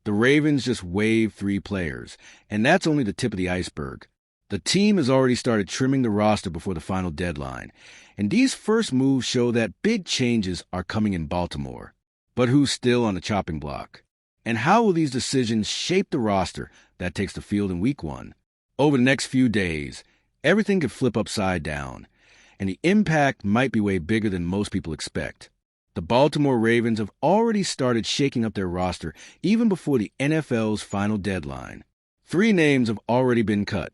The Ravens just waived 3 players, and that's only the tip of the iceberg. The team has already started trimming the roster before the final deadline, and these first moves show that big changes are coming in Baltimore. But who's still on the chopping block? And how will these decisions shape the roster that takes the field in Week 1? Over the next few days, everything could flip upside down, and the impact might be way bigger than most people expect. The Baltimore Ravens have already started shaking up their roster even before the NFL's final deadline. 3 names have already been cut: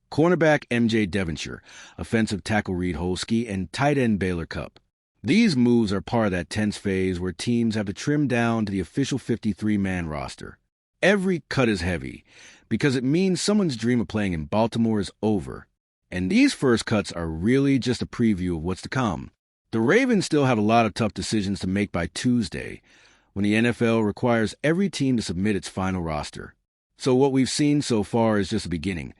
cornerback Devonshire, offensive tackle Reid Holskey, and tight end Baylor Cupp. These moves are part of that tense phase where teams have to trim down to the official 53-man roster. Every cut is heavy because it means someone's dream of playing in Baltimore is over. And these first cuts are really just a preview of what's to come. The Ravens still have a lot of tough decisions to make by Tuesday, when the NFL requires every team to submit its final roster. So what we've seen so far is just the beginning.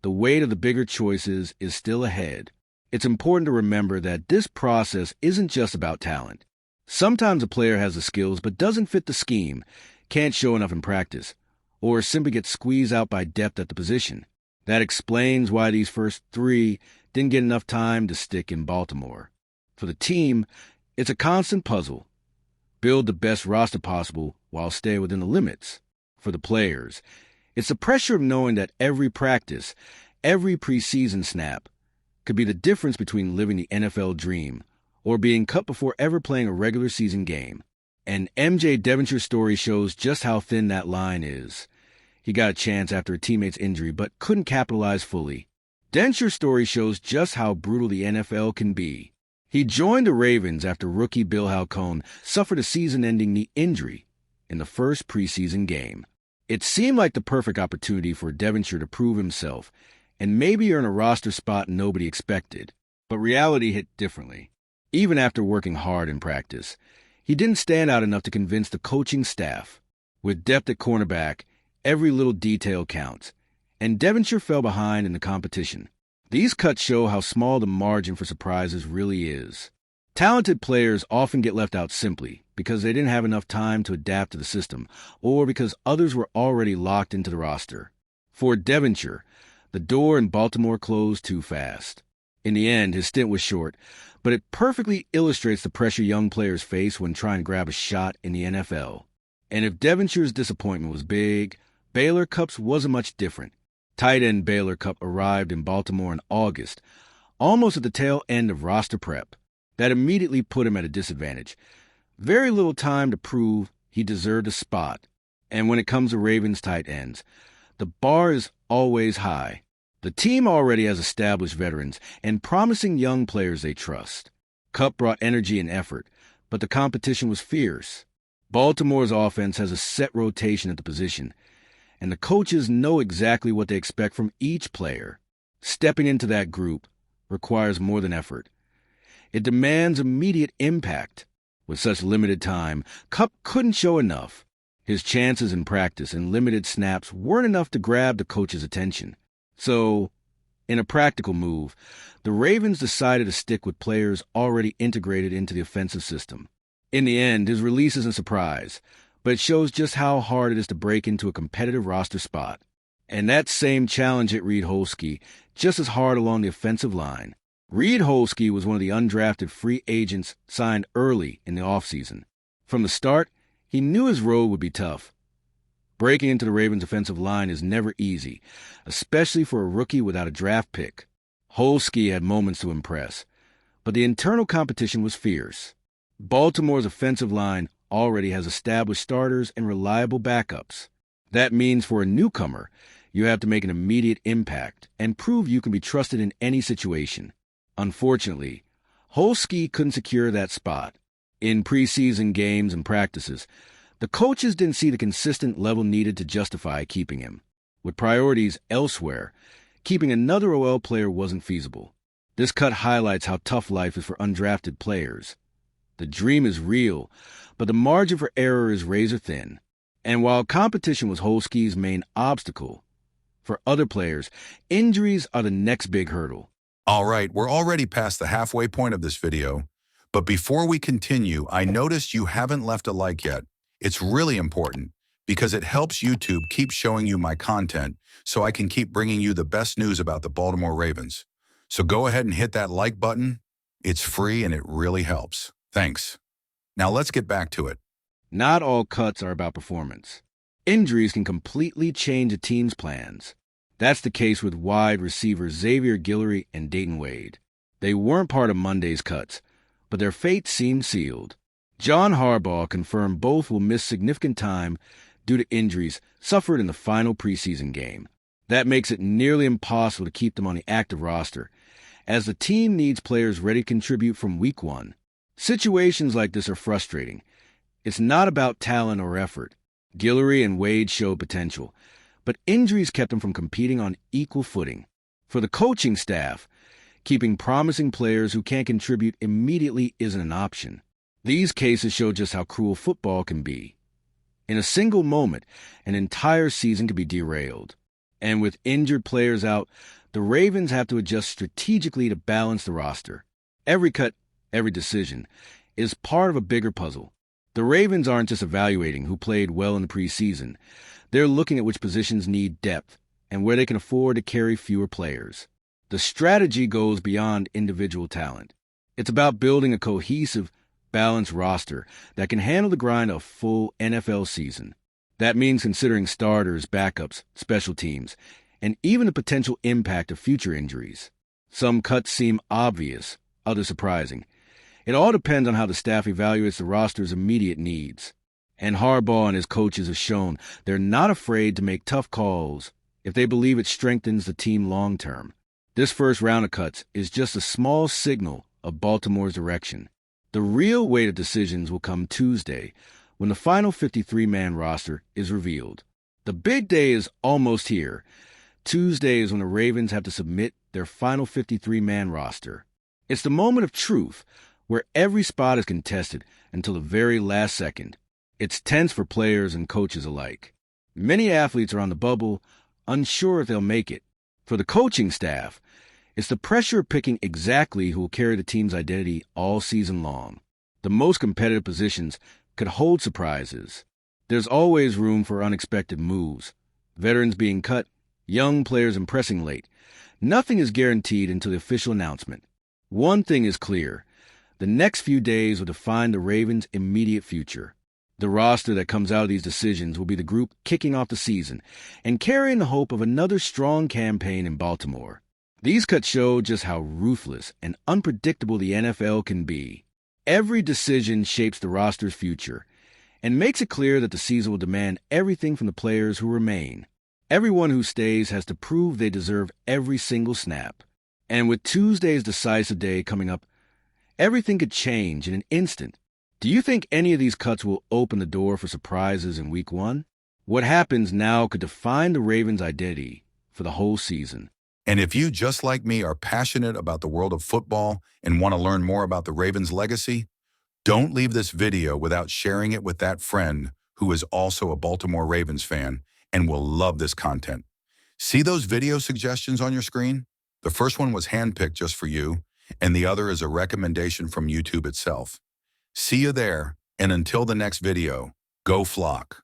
The weight of the bigger choices is still ahead. It's important to remember that this process isn't just about talent. Sometimes a player has the skills but doesn't fit the scheme, can't show enough in practice, or simply gets squeezed out by depth at the position. That explains why these first 3 didn't get enough time to stick in Baltimore. For the team, it's a constant puzzle. Build the best roster possible while staying within the limits. For the players, it's the pressure of knowing that every practice, every preseason snap, could be the difference between living the NFL dream or being cut before ever playing a regular season game. And Devonshire's story shows just how thin that line is. He got a chance after a teammate's injury but couldn't capitalize fully. Denshire's story shows just how brutal the NFL can be. He joined the Ravens after rookie Bill Halcone suffered a season-ending knee injury in the first preseason game. It seemed like the perfect opportunity for Devonshire to prove himself and maybe earn a roster spot nobody expected. But reality hit differently. Even after working hard in practice, he didn't stand out enough to convince the coaching staff. With depth at cornerback, every little detail counts, and Devonshire fell behind in the competition. These cuts show how small the margin for surprises really is. Talented players often get left out simply because they didn't have enough time to adapt to the system or because others were already locked into the roster. For Devonshire, the door in Baltimore closed too fast. In the end, his stint was short, but it perfectly illustrates the pressure young players face when trying to grab a shot in the NFL. And if Devonshire's disappointment was big, Baylor Cupp's wasn't much different. Tight end Baylor Cupp arrived in Baltimore in August, almost at the tail end of roster prep. That immediately put him at a disadvantage. Very little time to prove he deserved a spot. And when it comes to Ravens tight ends, the bar is always high. The team already has established veterans and promising young players they trust. Cupp brought energy and effort, but the competition was fierce. Baltimore's offense has a set rotation at the position, and the coaches know exactly what they expect from each player. Stepping into that group requires more than effort. It demands immediate impact. With such limited time, Cupp couldn't show enough. His chances in practice and limited snaps weren't enough to grab the coach's attention. So, in a practical move, the Ravens decided to stick with players already integrated into the offensive system. In the end, his release isn't a surprise, but it shows just how hard it is to break into a competitive roster spot. And that same challenge hit Reid Holskey just as hard along the offensive line. Reid Holskey was one of the undrafted free agents signed early in the offseason. From the start, he knew his road would be tough. Breaking into the Ravens' offensive line is never easy, especially for a rookie without a draft pick. Holskey had moments to impress, but the internal competition was fierce. Baltimore's offensive line already has established starters and reliable backups. That means for a newcomer, you have to make an immediate impact and prove you can be trusted in any situation. Unfortunately, Holskey couldn't secure that spot. In preseason games and practices, the coaches didn't see the consistent level needed to justify keeping him. With priorities elsewhere, keeping another OL player wasn't feasible. This cut highlights how tough life is for undrafted players. The dream is real, but the margin for error is razor thin. And while competition was Holskey's main obstacle, for other players, injuries are the next big hurdle. All right, we're already past the halfway point of this video, but before we continue, I noticed you haven't left a like yet. It's really important. because it helps YouTube keep showing you my content so I can keep bringing you the best news about the Baltimore Ravens. So go ahead and hit that like button. It's free and it really helps. Thanks. Now let's get back to it. Not all cuts are about performance. Injuries can completely change a team's plans. That's the case with wide receivers Xavier Guillory and Dayton Wade. They weren't part of Monday's cuts, but their fate seemed sealed. John Harbaugh confirmed both will miss significant time due to injuries suffered in the final preseason game. That makes it nearly impossible to keep them on the active roster, as the team needs players ready to contribute from week one. Situations like this are frustrating. It's not about talent or effort. Guillory and Wade showed potential, but injuries kept them from competing on equal footing. For the coaching staff, keeping promising players who can't contribute immediately isn't an option. These cases show just how cruel football can be. In a single moment, an entire season can be derailed. And with injured players out, the Ravens have to adjust strategically to balance the roster. Every cut, every decision, is part of a bigger puzzle. The Ravens aren't just evaluating who played well in the preseason. They're looking at which positions need depth and where they can afford to carry fewer players. The strategy goes beyond individual talent. It's about building a cohesive, balanced roster that can handle the grind of a full NFL season. That means considering starters, backups, special teams, and even the potential impact of future injuries. Some cuts seem obvious, others surprising. It all depends on how the staff evaluates the roster's immediate needs. And Harbaugh and his coaches have shown they're not afraid to make tough calls if they believe it strengthens the team long term. This first round of cuts is just a small signal of Baltimore's direction. The real weight of decisions will come Tuesday, when the final 53-man roster is revealed. The big day is almost here. Tuesday is when the Ravens have to submit their final 53-man roster. It's the moment of truth, where every spot is contested until the very last second. It's tense for players and coaches alike. Many athletes are on the bubble, unsure if they'll make it. For the coaching staff, it's the pressure of picking exactly who will carry the team's identity all season long. The most competitive positions could hold surprises. There's always room for unexpected moves. Veterans being cut, young players impressing late. Nothing is guaranteed until the official announcement. One thing is clear. The next few days will define the Ravens' immediate future. The roster that comes out of these decisions will be the group kicking off the season and carrying the hope of another strong campaign in Baltimore. These cuts show just how ruthless and unpredictable the NFL can be. Every decision shapes the roster's future and makes it clear that the season will demand everything from the players who remain. Everyone who stays has to prove they deserve every single snap. And with Tuesday's decisive day coming up, everything could change in an instant. Do you think any of these cuts will open the door for surprises in week one? What happens now could define the Ravens' identity for the whole season. And if you, just like me, are passionate about the world of football and want to learn more about the Ravens' legacy, don't leave this video without sharing it with that friend who is also a Baltimore Ravens fan and will love this content. See those video suggestions on your screen? The first one was handpicked just for you, and the other is a recommendation from YouTube itself. See you there, and until the next video, go Flock.